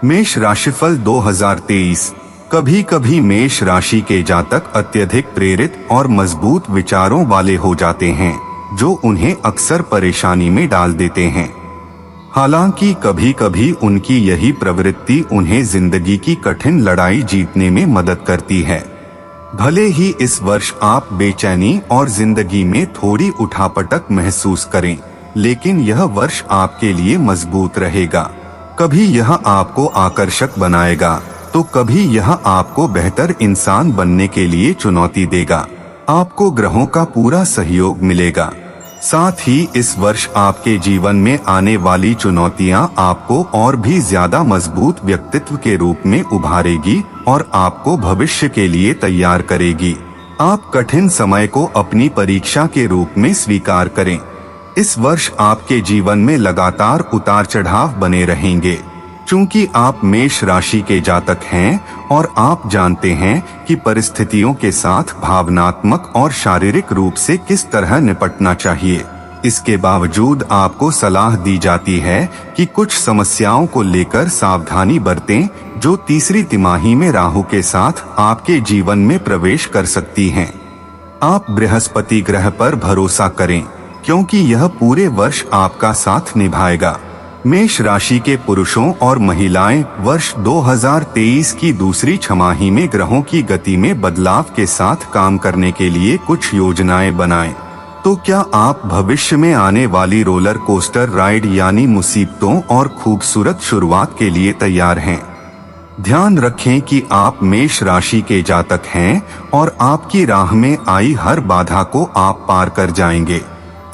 मेष राशिफल 2023। कभी कभी मेष राशि के जातक अत्यधिक प्रेरित और मजबूत विचारों वाले हो जाते हैं, जो उन्हें अक्सर परेशानी में डाल देते हैं। हालांकि कभी कभी उनकी यही प्रवृत्ति उन्हें जिंदगी की कठिन लड़ाई जीतने में मदद करती है। भले ही इस वर्ष आप बेचैनी और जिंदगी में थोड़ी उठापटक महसूस करें, लेकिन यह वर्ष आपके लिए मजबूत रहेगा। कभी यह आपको आकर्षक बनाएगा, तो कभी यह आपको बेहतर इंसान बनने के लिए चुनौती देगा। आपको ग्रहों का पूरा सहयोग मिलेगा। साथ ही इस वर्ष आपके जीवन में आने वाली चुनौतियां आपको और भी ज्यादा मजबूत व्यक्तित्व के रूप में उभारेगी और आपको भविष्य के लिए तैयार करेगी। आप कठिन समय को अपनी परीक्षा के रूप में स्वीकार करें। इस वर्ष आपके जीवन में लगातार उतार चढ़ाव बने रहेंगे, चूंकि आप मेष राशि के जातक हैं और आप जानते हैं कि परिस्थितियों के साथ भावनात्मक और शारीरिक रूप से किस तरह निपटना चाहिए। इसके बावजूद आपको सलाह दी जाती है कि कुछ समस्याओं को लेकर सावधानी बरतें, जो तीसरी तिमाही में राहु के साथ आपके जीवन में प्रवेश कर सकती हैं। आप बृहस्पति ग्रह पर भरोसा करें, क्योंकि यह पूरे वर्ष आपका साथ निभाएगा। मेष राशि के पुरुषों और महिलाएं वर्ष 2023 की दूसरी छमाही में ग्रहों की गति में बदलाव के साथ काम करने के लिए कुछ योजनाएं बनाएं। तो क्या आप भविष्य में आने वाली रोलर कोस्टर राइड यानी मुसीबतों और खूबसूरत शुरुआत के लिए तैयार हैं? ध्यान रखें कि आप मेष राशि के जातक हैं और आपकी राह में आई हर बाधा को आप पार कर जाएंगे।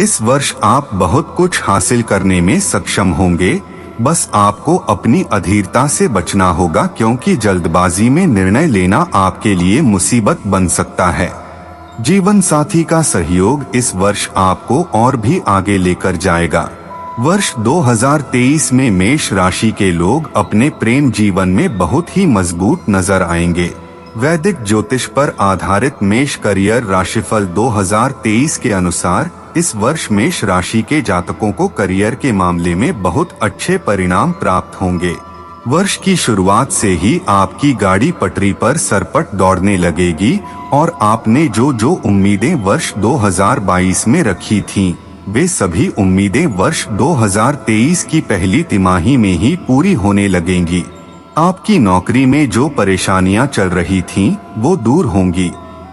इस वर्ष आप बहुत कुछ हासिल करने में सक्षम होंगे। बस आपको अपनी अधीरता से बचना होगा, क्योंकि जल्दबाजी में निर्णय लेना आपके लिए मुसीबत बन सकता है। जीवन साथी का सहयोग इस वर्ष आपको और भी आगे लेकर जाएगा। वर्ष 2023 में मेष राशि के लोग अपने प्रेम जीवन में बहुत ही मजबूत नजर आएंगे। वैदिक ज्योतिष पर आधारित मेष करियर राशिफल 2023 के अनुसार इस वर्ष मेष राशि के जातकों को करियर के मामले में बहुत अच्छे परिणाम प्राप्त होंगे। वर्ष की शुरुआत से ही आपकी गाड़ी पटरी पर सरपट दौड़ने लगेगी और आपने जो उम्मीदें वर्ष 2022 में रखी थीं, वे सभी उम्मीदें वर्ष 2023 की पहली तिमाही में ही पूरी होने लगेंगी। आपकी नौकरी में जो परेशानियां चल रही थीं, वो दूर होंगी।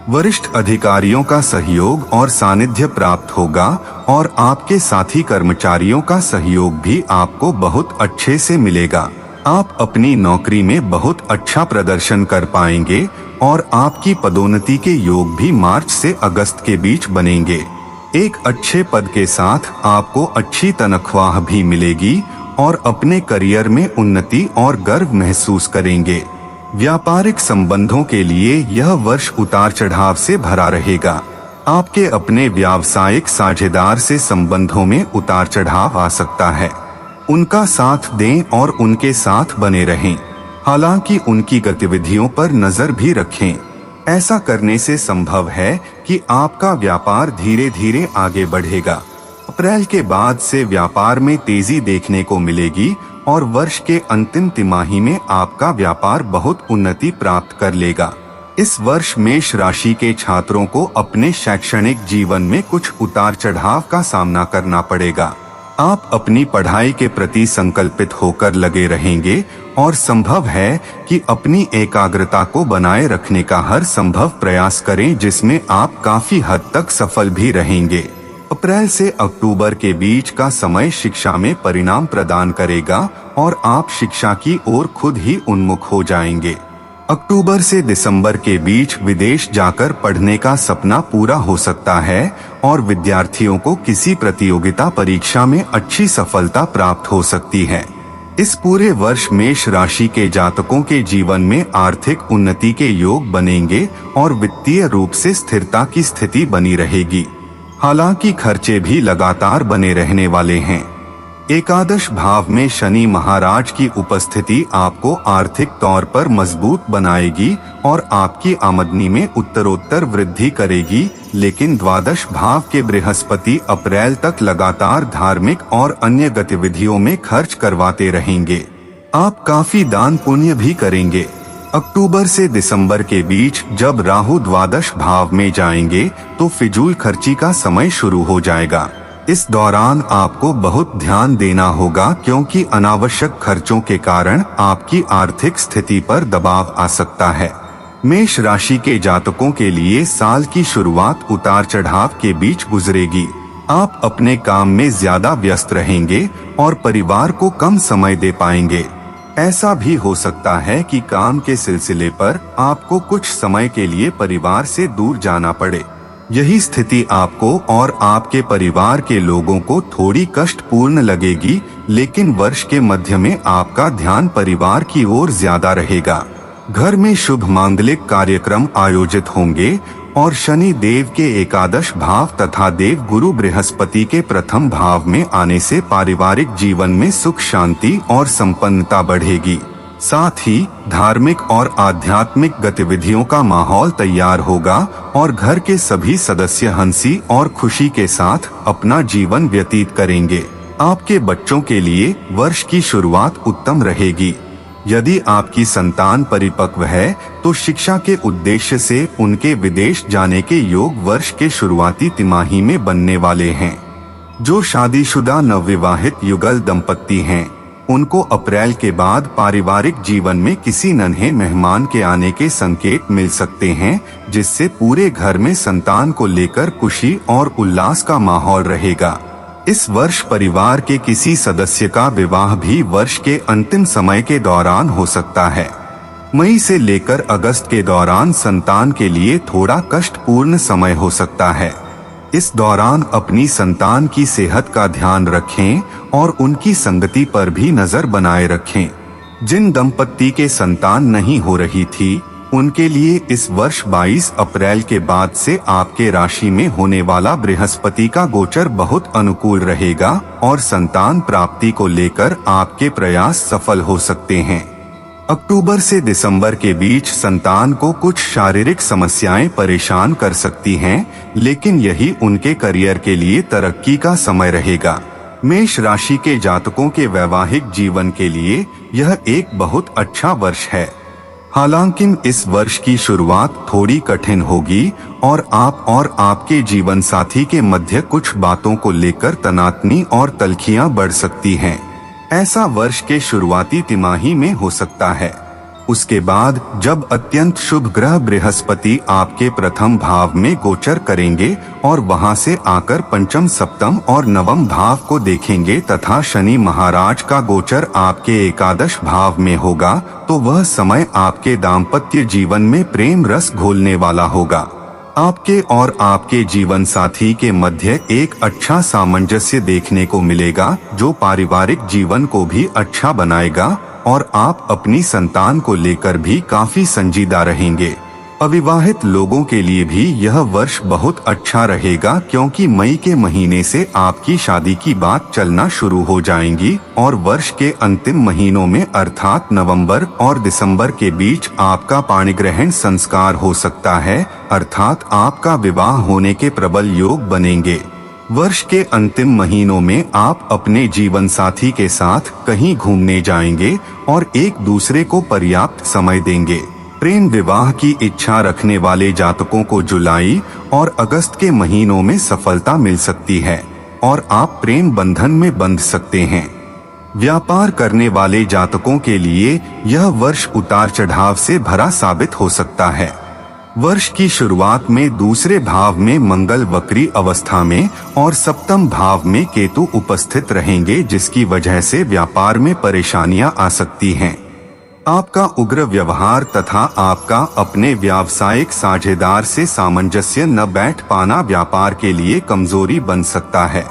वरिष्ठ अधिकारियों का सहयोग और सानिध्य प्राप्त होगा और आपके साथी कर्मचारियों का सहयोग भी आपको बहुत अच्छे से मिलेगा। आप अपनी नौकरी में बहुत अच्छा प्रदर्शन कर पाएंगे और आपकी पदोन्नति के योग भी मार्च से अगस्त के बीच बनेंगे। एक अच्छे पद के साथ आपको अच्छी तनख्वाह भी मिलेगी और अपने करियर में उन्नति और गर्व महसूस करेंगे। व्यापारिक संबंधों के लिए यह वर्ष उतार चढ़ाव से भरा रहेगा। आपके अपने व्यावसायिक साझेदार से संबंधों में उतार चढ़ाव आ सकता है। उनका साथ दें और उनके साथ बने रहें। हालांकि उनकी गतिविधियों पर नजर भी रखें। ऐसा करने से संभव है कि आपका व्यापार धीरे धीरे आगे बढ़ेगा। अप्रैल के बाद से व्यापार में तेजी देखने को मिलेगी और वर्ष के अंतिम तिमाही में आपका व्यापार बहुत उन्नति प्राप्त कर लेगा। इस वर्ष मेष राशि के छात्रों को अपने शैक्षणिक जीवन में कुछ उतार चढ़ाव का सामना करना पड़ेगा। आप अपनी पढ़ाई के प्रति संकल्पित होकर लगे रहेंगे और संभव है कि अपनी एकाग्रता को बनाए रखने का हर संभव प्रयास करें, जिसमें आप काफी हद तक सफल भी रहेंगे। अप्रैल से अक्टूबर के बीच का समय शिक्षा में परिणाम प्रदान करेगा और आप शिक्षा की ओर खुद ही उन्मुख हो जाएंगे। अक्टूबर से दिसंबर के बीच विदेश जाकर पढ़ने का सपना पूरा हो सकता है और विद्यार्थियों को किसी प्रतियोगिता परीक्षा में अच्छी सफलता प्राप्त हो सकती है। इस पूरे वर्ष मेष राशि के जातकों के जीवन में आर्थिक उन्नति के योग बनेंगे और वित्तीय रूप से स्थिरता की स्थिति बनी रहेगी। हालांकि खर्चे भी लगातार बने रहने वाले हैं। एकादश भाव में शनि महाराज की उपस्थिति आपको आर्थिक तौर पर मजबूत बनाएगी और आपकी आमदनी में उत्तरोत्तर वृद्धि करेगी, लेकिन द्वादश भाव के बृहस्पति अप्रैल तक लगातार धार्मिक और अन्य गतिविधियों में खर्च करवाते रहेंगे। आप काफी दान पुण्य भी करेंगे। अक्टूबर से दिसंबर के बीच जब राहु द्वादश भाव में जाएंगे तो फिजूल खर्ची का समय शुरू हो जाएगा। इस दौरान आपको बहुत ध्यान देना होगा क्योंकि अनावश्यक खर्चों के कारण आपकी आर्थिक स्थिति पर दबाव आ सकता है। मेष राशि के जातकों के लिए साल की शुरुआत उतार चढ़ाव के बीच गुजरेगी। आप अपने काम में ज्यादा व्यस्त रहेंगे और परिवार को कम समय दे पाएंगे। ऐसा भी हो सकता है कि काम के सिलसिले पर आपको कुछ समय के लिए परिवार से दूर जाना पड़े। यही स्थिति आपको और आपके परिवार के लोगों को थोड़ी कष्टपूर्ण लगेगी, लेकिन वर्ष के मध्य में आपका ध्यान परिवार की ओर ज्यादा रहेगा। घर में शुभ मांगलिक कार्यक्रम आयोजित होंगे और शनि देव के एकादश भाव तथा देव गुरु बृहस्पति के प्रथम भाव में आने से पारिवारिक जीवन में सुख शांति और संपन्नता बढ़ेगी। साथ ही धार्मिक और आध्यात्मिक गतिविधियों का माहौल तैयार होगा और घर के सभी सदस्य हंसी और खुशी के साथ अपना जीवन व्यतीत करेंगे। आपके बच्चों के लिए वर्ष की शुरुआत उत्तम रहेगी। यदि आपकी संतान परिपक्व है तो शिक्षा के उद्देश्य से उनके विदेश जाने के योग वर्ष के शुरुआती तिमाही में बनने वाले हैं। जो शादीशुदा नवविवाहित युगल दंपत्ति हैं, उनको अप्रैल के बाद पारिवारिक जीवन में किसी नन्हे मेहमान के आने के संकेत मिल सकते हैं, जिससे पूरे घर में संतान को लेकर खुशी और उल्लास का माहौल रहेगा। इस वर्ष परिवार के किसी सदस्य का विवाह भी वर्ष के अंतिम समय के दौरान हो सकता है। मई से लेकर अगस्त के दौरान संतान के लिए थोड़ा कष्टपूर्ण समय हो सकता है। इस दौरान अपनी संतान की सेहत का ध्यान रखें और उनकी संगति पर भी नजर बनाए रखें। जिन दंपत्ति के संतान नहीं हो रही थी, उनके लिए इस वर्ष 22 अप्रैल के बाद से आपके राशि में होने वाला बृहस्पति का गोचर बहुत अनुकूल रहेगा और संतान प्राप्ति को लेकर आपके प्रयास सफल हो सकते हैं। अक्टूबर से दिसंबर के बीच संतान को कुछ शारीरिक समस्याएं परेशान कर सकती हैं, लेकिन यही उनके करियर के लिए तरक्की का समय रहेगा। मेष राशि के जातकों के वैवाहिक जीवन के लिए यह एक बहुत अच्छा वर्ष है। हालांकि इस वर्ष की शुरुआत थोड़ी कठिन होगी और आप और आपके जीवन साथी के मध्य कुछ बातों को लेकर तनातनी और तल्खियां बढ़ सकती हैं। ऐसा वर्ष के शुरुआती तिमाही में हो सकता है। उसके बाद जब अत्यंत शुभ ग्रह बृहस्पति आपके प्रथम भाव में गोचर करेंगे और वहां से आकर पंचम, सप्तम और नवम भाव को देखेंगे तथा शनि महाराज का गोचर आपके एकादश भाव में होगा, तो वह समय आपके दाम्पत्य जीवन में प्रेम रस घोलने वाला होगा। आपके और आपके जीवन साथी के मध्य एक अच्छा सामंजस्य देखने को मिलेगा, जो पारिवारिक जीवन को भी अच्छा बनाएगा और आप अपनी संतान को लेकर भी काफी संजीदा रहेंगे। अविवाहित लोगों के लिए भी यह वर्ष बहुत अच्छा रहेगा, क्योंकि मई के महीने से आपकी शादी की बात चलना शुरू हो जाएंगी और वर्ष के अंतिम महीनों में अर्थात नवंबर और दिसंबर के बीच आपका पाणिग्रहण संस्कार हो सकता है, अर्थात आपका विवाह होने के प्रबल योग बनेंगे। वर्ष के अंतिम महीनों में आप अपने जीवन साथी के साथ कहीं घूमने जाएंगे और एक दूसरे को पर्याप्त समय देंगे। प्रेम विवाह की इच्छा रखने वाले जातकों को जुलाई और अगस्त के महीनों में सफलता मिल सकती है और आप प्रेम बंधन में बंध सकते हैं। व्यापार करने वाले जातकों के लिए यह वर्ष उतार चढ़ाव से भरा साबित हो सकता है। वर्ष की शुरुआत में दूसरे भाव में मंगल वक्री अवस्था में और सप्तम भाव में केतु उपस्थित रहेंगे, जिसकी वजह से व्यापार में परेशानियां आ सकती हैं। आपका उग्र व्यवहार तथा आपका अपने व्यावसायिक साझेदार से सामंजस्य न बैठ पाना व्यापार के लिए कमजोरी बन सकता है।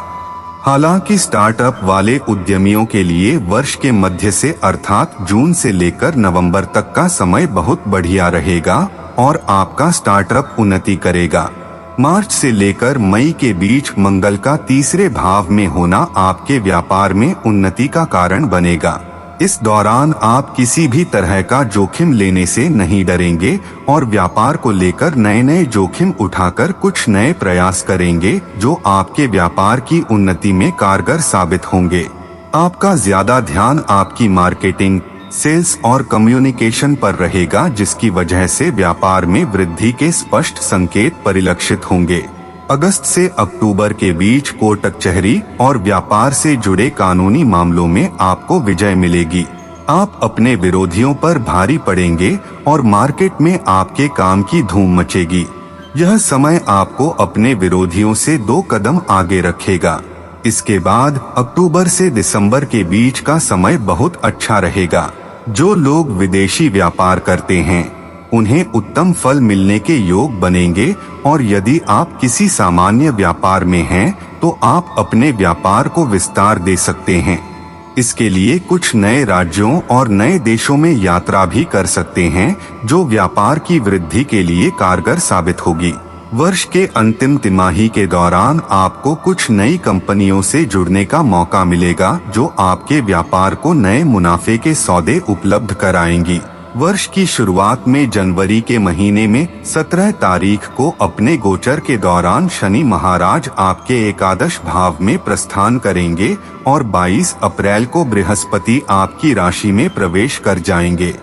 हालांकि स्टार्टअप वाले उद्यमियों के लिए वर्ष के मध्य से अर्थात जून से लेकर नवंबर तक का समय बहुत बढ़िया रहेगा और आपका स्टार्टअप उन्नति करेगा। मार्च से लेकर मई के बीच मंगल का तीसरे भाव में होना आपके व्यापार में उन्नति का कारण बनेगा। इस दौरान आप किसी भी तरह का जोखिम लेने से नहीं डरेंगे और व्यापार को लेकर नए नए जोखिम उठाकर कुछ नए प्रयास करेंगे, जो आपके व्यापार की उन्नति में कारगर साबित होंगे। आपका ज्यादा ध्यान आपकी मार्केटिंग, सेल्स और कम्युनिकेशन पर रहेगा, जिसकी वजह से व्यापार में वृद्धि के स्पष्ट संकेत परिलक्षित होंगे। अगस्त से अक्टूबर के बीच कोर्ट कचहरी और व्यापार से जुड़े कानूनी मामलों में आपको विजय मिलेगी। आप अपने विरोधियों पर भारी पड़ेंगे और मार्केट में आपके काम की धूम मचेगी। यह समय आपको अपने विरोधियों से 2 कदम आगे रखेगा। इसके बाद अक्टूबर से दिसंबर के बीच का समय बहुत अच्छा रहेगा। जो लोग विदेशी व्यापार करते हैं उन्हें उत्तम फल मिलने के योग बनेंगे, और यदि आप किसी सामान्य व्यापार में हैं तो आप अपने व्यापार को विस्तार दे सकते हैं। इसके लिए कुछ नए राज्यों और नए देशों में यात्रा भी कर सकते हैं, जो व्यापार की वृद्धि के लिए कारगर साबित होगी। वर्ष के अंतिम तिमाही के दौरान आपको कुछ नई कंपनियों से जुड़ने का मौका मिलेगा, जो आपके व्यापार को नए मुनाफे के सौदे उपलब्ध कराएंगी। वर्ष की शुरुआत में जनवरी के महीने में 17 तारीख को अपने गोचर के दौरान शनि महाराज आपके एकादश भाव में प्रस्थान करेंगे और 22 अप्रैल को बृहस्पति आपकी राशि में प्रवेश कर जाएंगे।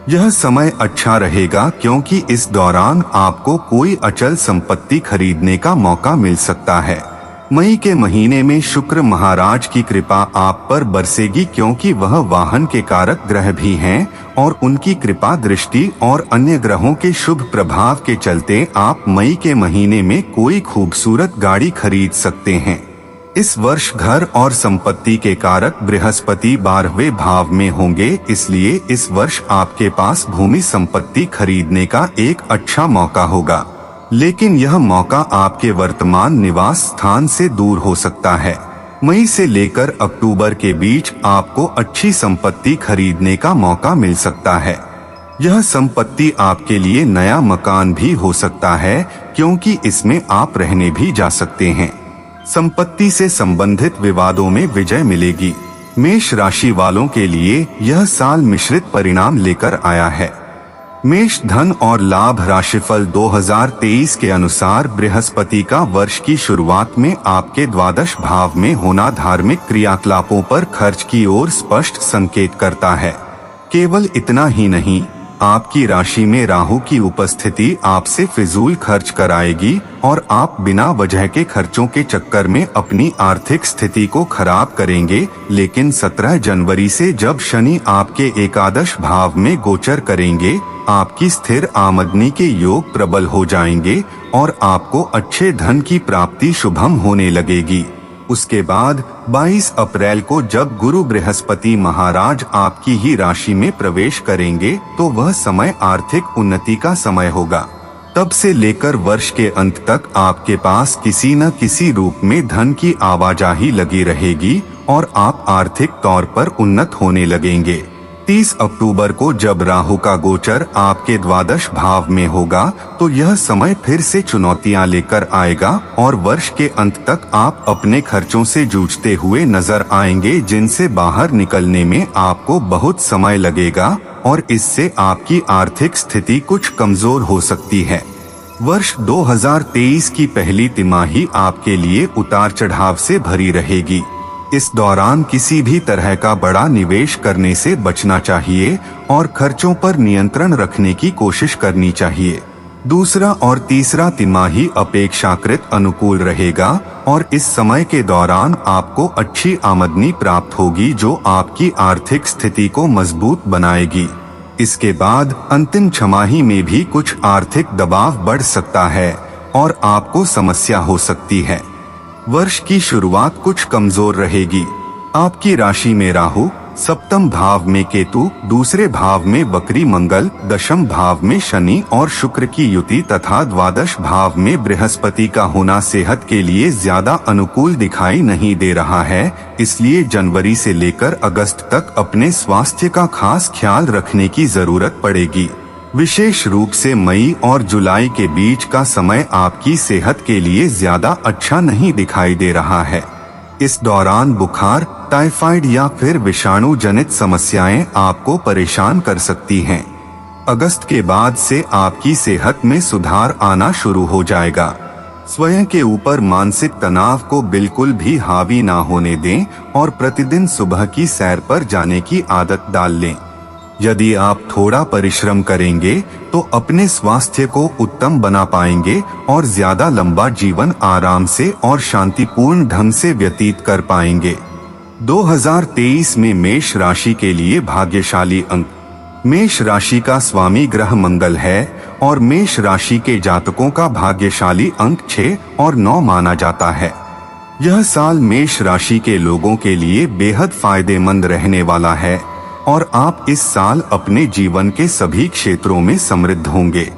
यह समय अच्छा रहेगा क्योंकि इस दौरान आपको कोई अचल संपत्ति खरीदने का मौका मिल सकता है। मई के महीने में शुक्र महाराज की कृपा आप पर बरसेगी, क्योंकि वह वाहन के कारक ग्रह भी हैं और उनकी कृपा दृष्टि और अन्य ग्रहों के शुभ प्रभाव के चलते आप मई के महीने में कोई खूबसूरत गाड़ी खरीद सकते हैं। इस वर्ष घर और संपत्ति के कारक बृहस्पति 12वें भाव में होंगे, इसलिए इस वर्ष आपके पास भूमि संपत्ति खरीदने का एक अच्छा मौका होगा। लेकिन यह मौका आपके वर्तमान निवास स्थान से दूर हो सकता है। मई से लेकर अक्टूबर के बीच आपको अच्छी संपत्ति खरीदने का मौका मिल सकता है। यह संपत्ति आपके लिए नया मकान भी हो सकता है, क्योंकि इसमें आप रहने भी जा सकते हैं। संपत्ति से संबंधित विवादों में विजय मिलेगी। मेष राशि वालों के लिए यह साल मिश्रित परिणाम लेकर आया है। मेष धन और लाभ राशिफल 2023 के अनुसार बृहस्पति का वर्ष की शुरुआत में आपके द्वादश भाव में होना धार्मिक क्रियाकलापों पर खर्च की ओर स्पष्ट संकेत करता है। केवल इतना ही नहीं, आपकी राशि में राहु की उपस्थिति आपसे फिजूल खर्च कराएगी और आप बिना वजह के खर्चों के चक्कर में अपनी आर्थिक स्थिति को खराब करेंगे। लेकिन 17 जनवरी से जब शनि आपके एकादश भाव में गोचर करेंगे, आपकी स्थिर आमदनी के योग प्रबल हो जाएंगे और आपको अच्छे धन की प्राप्ति शुभम होने लगेगी। उसके बाद 22 अप्रैल को जब गुरु बृहस्पति महाराज आपकी ही राशि में प्रवेश करेंगे, तो वह समय आर्थिक उन्नति का समय होगा। तब से लेकर वर्ष के अंत तक आपके पास किसी न किसी रूप में धन की आवाजाही लगी रहेगी और आप आर्थिक तौर पर उन्नत होने लगेंगे। 30 अक्टूबर को जब राहु का गोचर आपके द्वादश भाव में होगा, तो यह समय फिर से चुनौतियां लेकर आएगा और वर्ष के अंत तक आप अपने खर्चों से जूझते हुए नजर आएंगे, जिनसे बाहर निकलने में आपको बहुत समय लगेगा और इससे आपकी आर्थिक स्थिति कुछ कमजोर हो सकती है। वर्ष 2023 की पहली तिमाही आपके लिए उतार चढ़ाव से भरी रहेगी। इस दौरान किसी भी तरह का बड़ा निवेश करने से बचना चाहिए और खर्चों पर नियंत्रण रखने की कोशिश करनी चाहिए। दूसरा और तीसरा तिमाही अपेक्षाकृत अनुकूल रहेगा और इस समय के दौरान आपको अच्छी आमदनी प्राप्त होगी, जो आपकी आर्थिक स्थिति को मजबूत बनाएगी। इसके बाद अंतिम छमाही में भी कुछ आर्थिक दबाव बढ़ सकता है और आपको समस्या हो सकती है। वर्ष की शुरुआत कुछ कमजोर रहेगी। आपकी राशि में राहु, सप्तम भाव में केतु, दूसरे भाव में वक्री मंगल, दशम भाव में शनि और शुक्र की युति तथा द्वादश भाव में बृहस्पति का होना सेहत के लिए ज्यादा अनुकूल दिखाई नहीं दे रहा है। इसलिए जनवरी से लेकर अगस्त तक अपने स्वास्थ्य का खास ख्याल रखने की जरूरत पड़ेगी। विशेष रूप से मई और जुलाई के बीच का समय आपकी सेहत के लिए ज्यादा अच्छा नहीं दिखाई दे रहा है। इस दौरान बुखार, टाइफाइड या फिर विषाणु जनित समस्याएं आपको परेशान कर सकती हैं। अगस्त के बाद से आपकी सेहत में सुधार आना शुरू हो जाएगा। स्वयं के ऊपर मानसिक तनाव को बिल्कुल भी हावी ना होने दें और प्रतिदिन सुबह की सैर पर जाने की आदत डाल लें। यदि आप थोड़ा परिश्रम करेंगे तो अपने स्वास्थ्य को उत्तम बना पाएंगे और ज्यादा लंबा जीवन आराम से और शांतिपूर्ण ढंग से व्यतीत कर पाएंगे। 2023 में मेष राशि के लिए भाग्यशाली अंक। मेष राशि का स्वामी ग्रह मंगल है और मेष राशि के जातकों का भाग्यशाली अंक 6 और 9 माना जाता है। यह साल मेष राशि के लोगों के लिए बेहद फायदेमंद रहने वाला है और आप इस साल अपने जीवन के सभी क्षेत्रों में समृद्ध होंगे।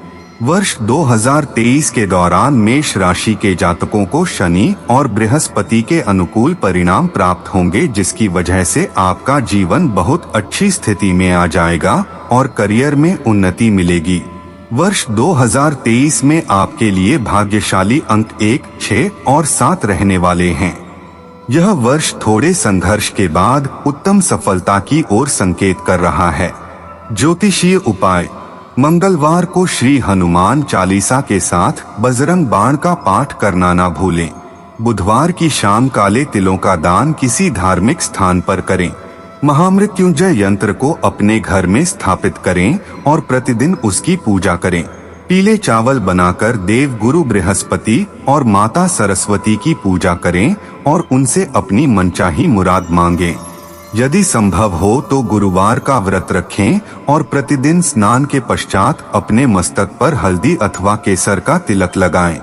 वर्ष 2023 के दौरान मेष राशि के जातकों को शनि और बृहस्पति के अनुकूल परिणाम प्राप्त होंगे, जिसकी वजह से आपका जीवन बहुत अच्छी स्थिति में आ जाएगा और करियर में उन्नति मिलेगी। वर्ष 2023 में आपके लिए भाग्यशाली अंक 1, 6 और 7 रहने वाले हैं। यह वर्ष थोड़े संघर्ष के बाद उत्तम सफलता की ओर संकेत कर रहा है। ज्योतिषीय उपाय। मंगलवार को श्री हनुमान चालीसा के साथ बजरंग बाण का पाठ करना ना भूलें। बुधवार की शाम काले तिलों का दान किसी धार्मिक स्थान पर करें। महामृत्युंजय यंत्र को अपने घर में स्थापित करें और प्रतिदिन उसकी पूजा करें। पीले चावल बनाकर देव गुरु बृहस्पति और माता सरस्वती की पूजा करें और उनसे अपनी मनचाही मुराद मांगें। यदि संभव हो तो गुरुवार का व्रत रखें और प्रतिदिन स्नान के पश्चात अपने मस्तक पर हल्दी अथवा केसर का तिलक लगाएं।